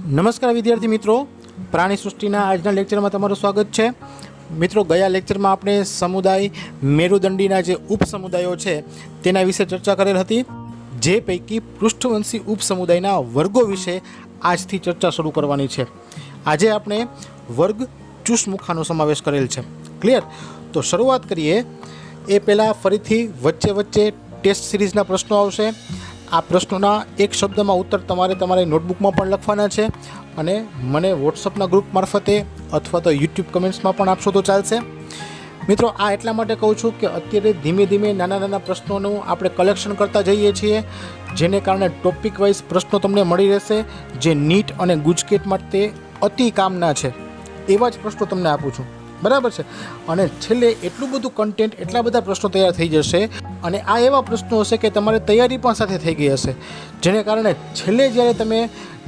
નમસ્કાર વિદ્યાર્થી મિત્રો, પ્રાણી સૃષ્ટિના આજના લેક્ચરમાં તમારું સ્વાગત છે. મિત્રો, ગયા લેક્ચરમાં આપણે સમુદાય મેરુદંડીના જે ઉપસમુદાયો છે તેના વિશે ચર્ચા કરેલ હતી, જે પૈકી પૃષ્ઠવંશી ઉપસમુદાયના વર્ગો વિશે આજથી ચર્ચા શરૂ કરવાની છે. આજે આપણે વર્ગ ચુસમુખાનો સમાવેશ કરેલ છે. ક્લિયર? તો શરૂઆત કરીએ એ પહેલાં ફરીથી વચ્ચે ટેસ્ટ સિરીઝના પ્રશ્નો આવશે. આ પ્રશ્નોના એક શબ્દમાં ઉત્તર તમારી નોટબુકમાં પણ લખવાના છે અને મને વોટ્સઅપના ગ્રુપ મારફતે અથવા તો યુટ્યુબ કમેન્ટ્સમાં પણ આપશો તો ચાલશે. મિત્રો, આ એટલા માટે કહું છું કે અત્યારે ધીમે ધીમે નાના પ્રશ્નોનું આપણે કલેક્શન કરતા જઈએ છીએ, જેને કારણે ટોપિક વાઇઝ પ્રશ્નો તમને મળી રહેશે, જે નીટ અને ગુજકેટ માટે અતિ કામના છે. એવા જ પ્રશ્નો તમને આપું છું, બરાબર છે. અને છેલ્લે એટલું બધું કન્ટેન્ટ, એટલા બધા પ્રશ્નો તૈયાર થઈ જશે અને આ એવા પ્રશ્નો હશે કે તમારી તૈયારી પણ સાથે થઈ ગઈ હશે, જેને કારણે છેલ્લે જ્યારે તમે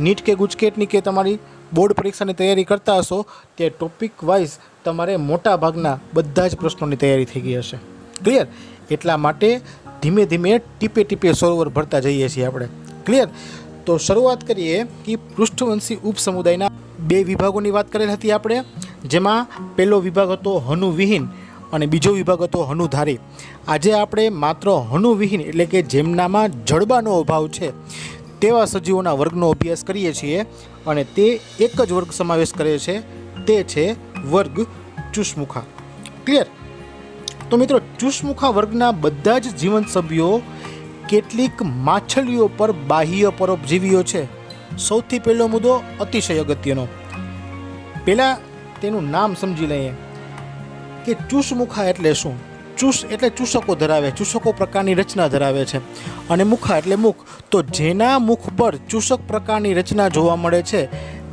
નીટ કે ગુજકેટની કે તમારી બોર્ડ પરીક્ષાની તૈયારી કરતા હશો તે ટોપિક વાઇઝ તમારે મોટા ભાગના બધા જ પ્રશ્નોની તૈયારી થઈ ગઈ હશે. ક્લિયર? એટલા માટે ધીમે ધીમે ટીપે સરોવર ભરતા જઈએ છીએ આપણે. ક્લિયર? તો શરૂઆત કરીએ કે પૃષ્ઠવંશી ઉપસમુદાયના બે વિભાગોની વાત કરેલ હતી આપણે, જેમાં પહેલો વિભાગ હતો હનુવિહીન અને બીજો વિભાગ હતો હનુધારી. આજે આપણે માત્ર હનુવિહીન એટલે કે જેમનામાં જડબાનો અભાવ છે તેવા સજીવોના વર્ગનો અભ્યાસ કરીએ છીએ અને તે એક જ વર્ગ સમાવેશ કરે છે, તે છે વર્ગ ચુસમુખા. ક્લિયર? તો મિત્રો, ચુસમુખા વર્ગના બધા જ જીવંત સભ્યો કેટલીક માછલીઓ પર બાહ્ય પરોપજીવીઓ છે. સૌથી પહેલો મુદ્દો અતિશય અગત્યનો. પહેલાં તેનું નામ સમજી લઈએ કે ચુસમુખા એટલે શું. ચુસ એટલે ચૂસકો ધરાવે, ચૂસકો પ્રકારની રચના ધરાવે છે, અને મુખા એટલે મુખ. તો જેના મુખ પર ચૂસક પ્રકારની રચના જોવા મળે છે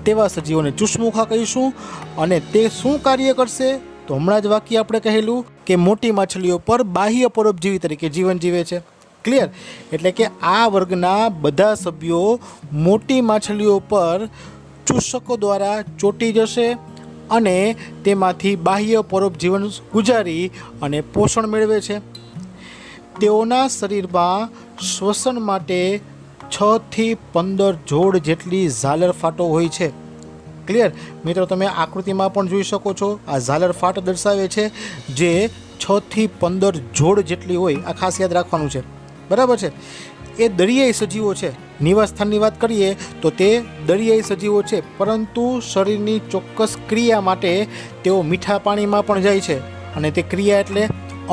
તેવા સજીવોને ચુસમુખા કહીશું. અને તે શું કાર્ય કરશે? તો હમણાં જ વાક્ય આપણે કહેલું કે મોટી માછલીઓ પર બાહ્ય પરોપજીવી તરીકે જીવન જીવે છે. ક્લિયર? એટલે કે આ વર્ગના બધા સભ્યો મોટી માછલીઓ પર ચૂસકો દ્વારા ચોંટી જશે અને તેમાંથી બાહ્ય પરોપજીવન ગુજારી અને પોષણ મેળવે છે. તેઓના શરીરમાં શ્વસન માટે 6 થી 15 જોડ જેટલી ઝાલર ફાટો હોય છે. ક્લિયર? મિત્રો, તમે આકૃતિમાં પણ જોઈ શકો છો, આ ઝાલર ફાટ દર્શાવે છે, જે 6 થી 15 જોડ જેટલી હોય. આ ખાસ યાદ રાખવાનું છે, બરાબર છે. એ દરિયાઈ સજીવો છે. નિવાસસ્થાનની વાત કરીએ તો તે દરિયાઈ સજીવો છે, પરંતુ શરીરની ચોક્કસ ક્રિયા માટે તેઓ મીઠા પાણીમાં પણ જાય છે, અને તે ક્રિયા એટલે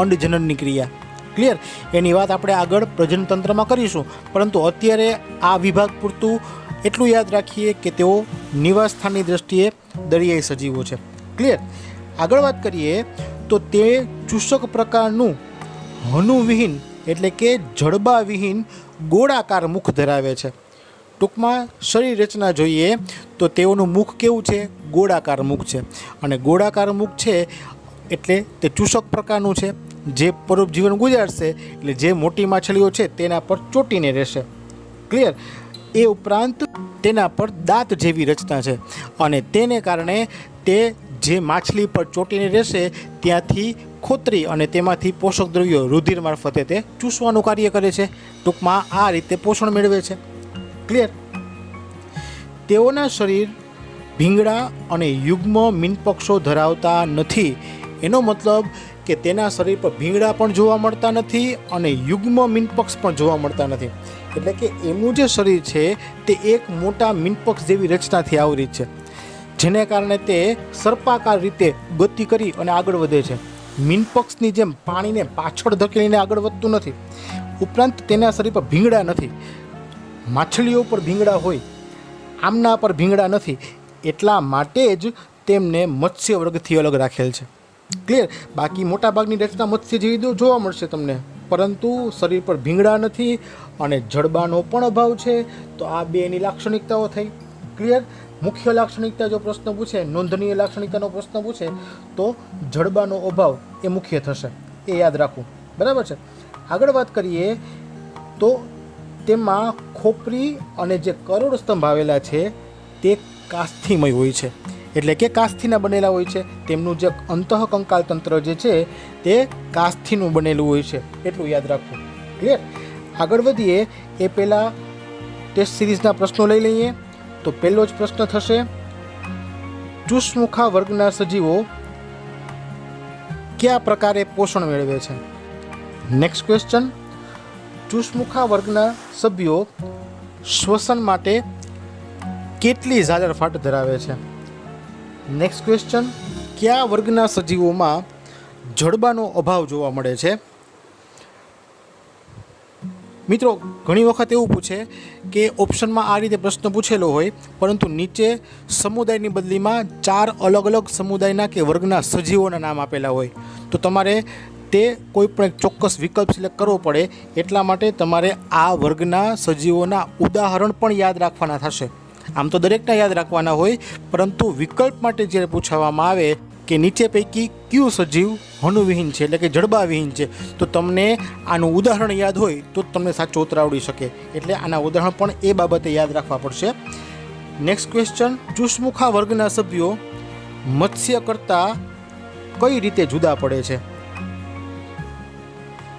અંડજનનની ક્રિયા. ક્લિયર? એની વાત આપણે આગળ પ્રજનતંત્રમાં કરીશું, પરંતુ અત્યારે આ વિભાગ પૂરતું એટલું યાદ રાખીએ કે તેઓ નિવાસસ્થાનની દ્રષ્ટિએ દરિયાઈ સજીવો છે. ક્લિયર? આગળ વાત કરીએ તો તે ચૂસક પ્રકારનું હનુવિહીન એટલે કે જડબાવિહીન ગોળાકાર મુખ ધરાવે છે. ટૂંકમાં શરીર રચના જોઈએ તો તેઓનું મુખ કેવું છે? ગોળાકાર મુખ છે. અને ગોળાકાર મુખ છે એટલે તે ચૂસક પ્રકારનું છે, જે પરોપજીવન ગુજારશે, એટલે જે મોટી માછલીઓ છે તેના પર ચોંટીને રહેશે. ક્લિયર? એ ઉપરાંત તેના પર દાંત જેવી રચના છે, અને તેને કારણે તે જે માછલી પર ચોંટીને રહેશે ત્યાંથી ખોતરી અને તેમાંથી પોષક દ્રવ્યો રુધિર મારફતે તે ચૂસવાનું કાર્ય કરે છે. ટૂંકમાં આ રીતે પોષણ મેળવે છે. ક્લિયર? તેઓના શરીર ભીંગડા અને યુગ્મ મીનપક્ષો ધરાવતા નથી. એનો મતલબ કે તેના શરીર પર ભીંગડા પણ જોવા મળતા નથી અને યુગ્મ મીનપક્ષ પણ જોવા મળતા નથી. એટલે કે એમનું જે શરીર છે તે એક મોટા મીનપક્ષ જેવી રચનાથી આવરિત છે, જેને કારણે તે સર્પાકાર રીતે ગતિ કરી અને આગળ વધે છે. મીનપક્ષની જેમ પાણીને પાછળ ધકેલીને આગળ વધતું નથી. ઉપરાંત તેના શરીર પર ભીંગડા નથી. માછલીઓ પર ભીંગડા હોય, આમના પર ભીંગડા નથી. એટલા માટે જ તેમને મત્સ્ય વર્ગથી અલગ રાખેલ છે. ક્લિયર? બાકી મોટાભાગની રચના મત્સ્ય જેવી જોવા મળશે તમને, પરંતુ શરીર પર ભીંગડા નથી અને જડબાનો પણ અભાવ છે. તો આ બેની લાક્ષણિકતાઓ થઈ. ક્લિયર? મુખ્ય લાક્ષણિકતા જો પ્રશ્ન પૂછે, નોંધનીય લાક્ષણિકતાનો પ્રશ્ન પૂછે તો જડબાનો અભાવ એ મુખ્ય થશે. એ યાદ રાખવું, બરાબર છે. આગળ વાત કરીએ તો તેમાં ખોપરી અને જે કરોડ સ્તંભ આવેલા છે તે કાસ્થિમય હોય છે, એટલે કે કાસ્થિના બનેલા હોય છે. તેમનું જે અંતઃકંકાલ તંત્ર જે છે તે કાસ્થિનું બનેલું હોય છે, એટલું યાદ રાખવું. ક્લિયર? આગળ વધીએ એ પહેલાં ટેસ્ટ સિરીઝના પ્રશ્નો લઈ લઈએ. તો પહેલો જ પ્રશ્ન થશે, ચુષ્મુખા વર્ગના સજીવો કયા પ્રકારે પોષણ મેળવે છે? નેક્સ્ટ ક્વેશ્ચન, ચુષ્મુખા વર્ગના સભ્યો શ્વસન માટે કેટલી ઝાલર ફાટ ધરાવે છે? નેક્સ્ટ ક્વેશ્ચન, કયા વર્ગના સજીવોમાં જડબાનો અભાવ જોવા મળે છે? મિત્રો, ઘણી વખત એવું પૂછે કે ઓપ્શનમાં આ રીતે પ્રશ્ન પૂછેલો હોય, પરંતુ નીચે સમુદાયની બદલીમાં 4 અલગ અલગ સમુદાયના કે વર્ગના સજીવોના નામ આપેલા હોય, તો તમારે તે કોઈ પણ એક ચોક્કસ વિકલ્પ સિલેક્ટ કરવો પડે. એટલા માટે તમારે આ વર્ગના સજીવોના ઉદાહરણ પણ યાદ રાખવાના થશે. આમ તો દરેકના યાદ રાખવાના હોય, પરંતુ વિકલ્પ માટે જ્યારે પૂછવામાં આવે કે નીચે પૈકી કયું સજીવ હનુવિહીન છે, એટલે કે જડબાવિહીન છે, તો તમને આનું ઉદાહરણ યાદ હોય તો તમને સાચું ઉત્તર આવડી શકે. એટલે આના ઉદાહરણ પણ એ બાબતે યાદ રાખવા પડશે. નેક્સ્ટ ક્વેશ્ચન, ચુષ્મુખા વર્ગના સભ્યો મત્સ્ય કરતાં કઈ રીતે જુદા પડે છે?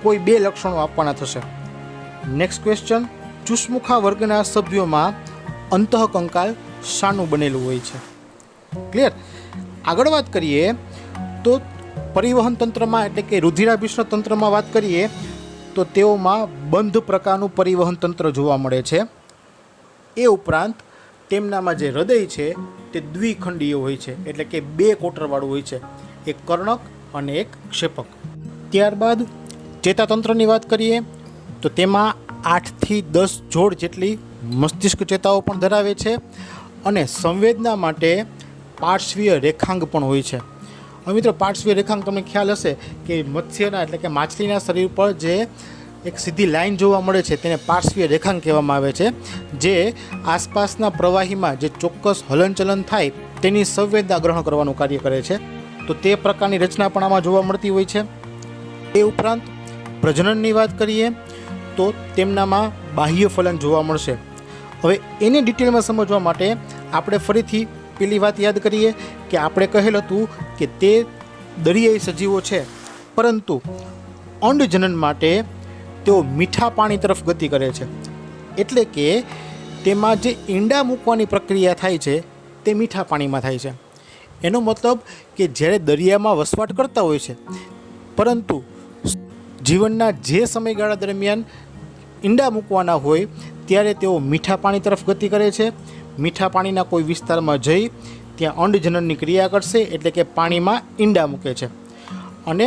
કોઈ 2 લક્ષણો આપવાના થશે. નેક્સ્ટ ક્વેશ્ચન, ચુષ્મુખા વર્ગના સભ્યોમાં અંતઃકંકાલ શાનું બનેલું હોય છે? ક્લિયર. આગળ વાત કરીએ તો પરિવહન તંત્રમાં એટલે કે રુધિરાભિસરણ તંત્રમાં વાત કરીએ તો તેઓમાં બંધ પ્રકારનું પરિવહન તંત્ર જોવા મળે છે. એ ઉપરાંત તેમનામાં જે હૃદય છે તે દ્વિખંડીય હોય છે, એટલે કે 2 કોટરવાળું હોય છે, એક કર્ણક અને એક ક્ષેપક. ત્યારબાદ ચેતાતંત્રની વાત કરીએ તો તેમાં 8 થી 10 જોડ જેટલી મસ્તિષ્ક ચેતાઓ પણ ધરાવે છે અને સંવેદના માટે પાર્શ્વીય રેખાંગ પણ હોય છે. હવે મિત્રો, પાર્શ્વીય રેખાંગ તમને ખ્યાલ હશે કે મત્સ્યના એટલે કે માછલીના શરીર પર જે એક સીધી લાઈન જોવા મળે છે તેને પાર્શ્વીય રેખાંગ કહેવામાં આવે છે, જે આસપાસના પ્રવાહીમાં જે ચોક્કસ હલનચલન થાય તેની સંવેદના ગ્રહણ કરવાનું કાર્ય કરે છે. તો તે પ્રકારની રચના પણ આમાં જોવા મળતી હોય છે. એ ઉપરાંત પ્રજનનની વાત કરીએ તો તેમનામાં બાહ્ય ફલન જોવા મળશે. હવે એને ડિટેલમાં સમજવા માટે આપણે ફરીથી પેલી વાત યાદ કરીએ કે આપણે કહેલ હતું કે તે દરિયાઈ સજીવો છે, પરંતુ અંડજનન માટે તેઓ મીઠા પાણી તરફ ગતિ કરે છે. એટલે કે તેમાં જે ઈંડા મૂકવાની પ્રક્રિયા થાય છે તે મીઠા પાણીમાં થાય છે. એનો મતલબ કે જ્યારે દરિયામાં વસવાટ કરતા હોય છે, પરંતુ જીવનના જે સમયગાળા દરમિયાન ઈંડા મૂકવાના હોય ત્યારે તેઓ મીઠા પાણી તરફ ગતિ કરે છે. મીઠા પાણીના કોઈ વિસ્તારમાં જઈ ત્યાં અંડજનનની ક્રિયા કરશે, એટલે કે પાણીમાં ઈંડા મૂકે છે. અને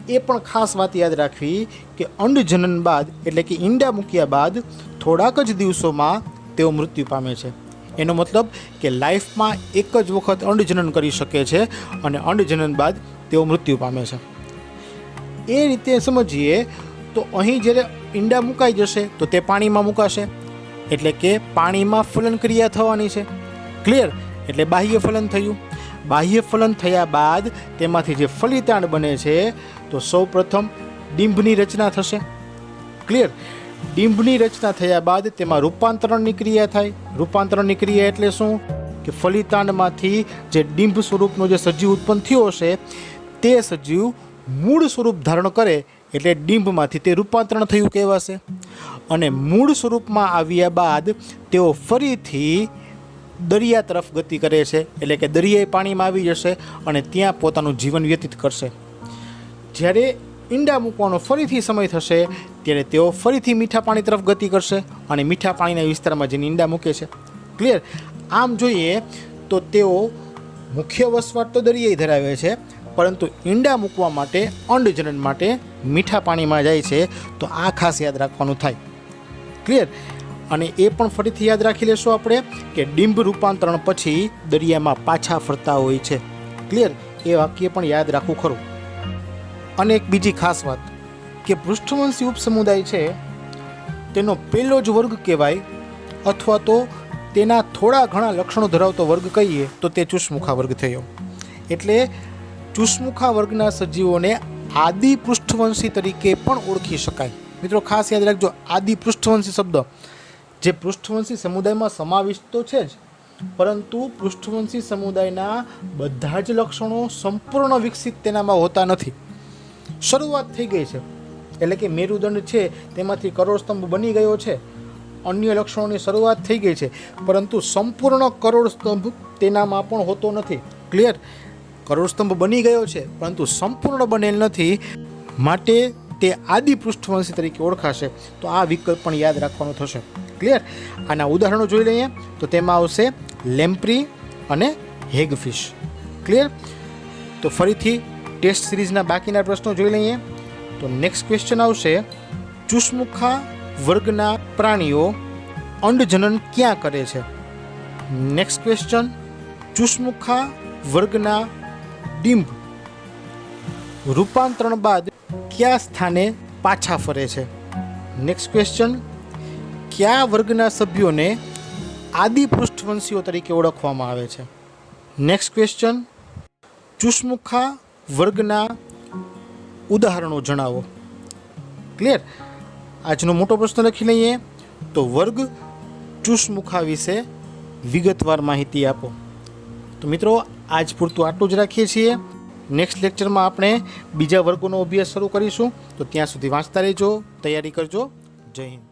એ પણ ખાસ વાત યાદ રાખવી કે અંડજનન બાદ એટલે કે ઈંડા મૂક્યા બાદ થોડાક જ દિવસોમાં તેઓ મૃત્યુ પામે છે. એનો મતલબ કે લાઈફમાં એક જ વખત અંડજનન કરી શકે છે અને અંડજનન બાદ તેઓ મૃત્યુ પામે છે. એ રીતે સમજીએ તો અહીં જ્યારે ઈંડા મુકાઈ જશે તો તે પાણીમાં મુકાશે, એટલે કે પાણીમાં ફલન ક્રિયા થવાની છે. ક્લિયર. એટલે બાહ્ય ફલન થયું. બાહ્ય ફલન થયા બાદ તેમાંથી જે ફલિતાંડ બને છે તો સૌપ્રથમ ડિંભની રચના થશે. ક્લિયર. ડિંભની રચના થયા બાદ તેમાં રૂપાંતરણની ક્રિયા થાય. રૂપાંતરણની ક્રિયા એટલે શું કે ફલિતાંડમાંથી જે ડિંભ સ્વરૂપનો જે સજીવ ઉત્પન્ન થયો હશે તે સજીવ મૂળ સ્વરૂપ ધારણ કરે, એટલે ડિંભમાંથી તે રૂપાંતરણ થયું કહેવાશે. અને મૂળ સ્વરૂપમાં આવ્યા બાદ તેઓ ફરીથી દરિયા તરફ ગતિ કરે છે, એટલે કે દરિયાઈ પાણીમાં આવી જશે અને ત્યાં પોતાનું જીવન વ્યતીત કરશે. જ્યારે ઈંડા મૂકવાનો ફરીથી સમય થશે ત્યારે તેઓ ફરીથી મીઠા પાણી તરફ ગતિ કરશે અને મીઠા પાણીના વિસ્તારમાં જઈને ઈંડા મૂકે છે. ક્લિયર. આમ જોઈએ તો તેઓ મુખ્ય વસવાટ તો દરિયાઈ ધરાવે છે, પરંતુ ઈંડા મૂકવા માટે અંડજનન માટે મીઠા પાણીમાં જાય છે. તો આ ખાસ યાદ રાખવાનું થાય. ક્લિયર. અને એ પણ ફરીથી યાદ રાખી લેશું આપણે કે ડિંભ રૂપાંતરણ પછી દરિયામાં પાછા ફરતા હોય છે. ક્લિયર. એ વાક્ય પણ યાદ રાખવું ખરું. અને એક બીજી ખાસ વાત કે પૃષ્ઠવંશી ઉપસમુદાય છે તેનો પહેલો જ વર્ગ કહેવાય, અથવા તો તેના થોડા ઘણા લક્ષણો ધરાવતો વર્ગ કહીએ તો તે ચુષ્મુખા વર્ગ થયો. એટલે ચુષ્મુખા વર્ગના સજીવોને આદિ પૃષ્ઠવંશી તરીકે પણ ઓળખી શકાય. મિત્રો ખાસ યાદ રાખજો, આદિ પૃષ્ઠવંશી શબ્દ જે પૃષ્ઠવંશી સમુદાયમાં સમાવિષ્ટ તો છે જ, પરંતુ પૃષ્ઠવંશી સમુદાયના બધા જ લક્ષણો સંપૂર્ણ વિકસિત તેનામાં હોતા નથી. શરૂઆત થઈ ગઈ છે, એટલે કે મેરુદંડ છે તેમાંથી કરોડસ્તંભ બની ગયો છે, અન્ય લક્ષણોની શરૂઆત થઈ ગઈ છે, પરંતુ સંપૂર્ણ કરોડ સ્તંભ તેનામાં પણ હોતો નથી. ક્લિયર? કરોડ સ્તંભ બની ગયો છે પરંતુ સંપૂર્ણ બનેલ નથી, માટે તે આદિ પૃષ્ઠવંશી તરીકે ઓળખાશે. તો આ વિકલ્પ પણ યાદ રાખવાનો થશે. ક્લિયર? આના ઉદાહરણો જોઈ લઈએ તો તેમાં આવશે લેમ્પ્રી અને હેગફિશ. ક્લિયર? તો ફરીથી ટેસ્ટ સિરીઝના બાકીના પ્રશ્નો જોઈ લઈએ. તો નેક્સ્ટ ક્વેશ્ચન આવશે, ચુષ્મુખા વર્ગના પ્રાણીઓ અંડજનન ક્યાં કરે છે? નેક્સ્ટ ક્વેશ્ચન, ચુષ્મુખા વર્ગના ડિંભ રૂપાંતરણ બાદ કયા સ્થાને પાછા ફરે છે? નેક્સ્ટ ક્વેશ્ચન, કયા વર્ગના સભ્યોને આદિ પૃષ્ઠવંશીઓ તરીકે ઓળખવામાં આવે છે? નેક્સ્ટ ક્વેશ્ચન, ચુષ્મુખા વર્ગના ઉદાહરણો જણાવો. ક્લિયર? આજનો મોટો પ્રશ્ન લખી લઈએ. તો વર્ગ ચુષ્મુખા વિશે વિગતવાર માહિતી આપો. તો મિત્રો આજ પૂરતું આટલું જ રાખીએ છીએ. નેક્સ્ટ લેક્ચરમાં આપણે બીજા વર્ગોનો અભ્યાસ શરૂ કરીશું. તો ત્યાં સુધી વાંચતા રહેજો, તૈયારી કરજો. જય હિન્દ.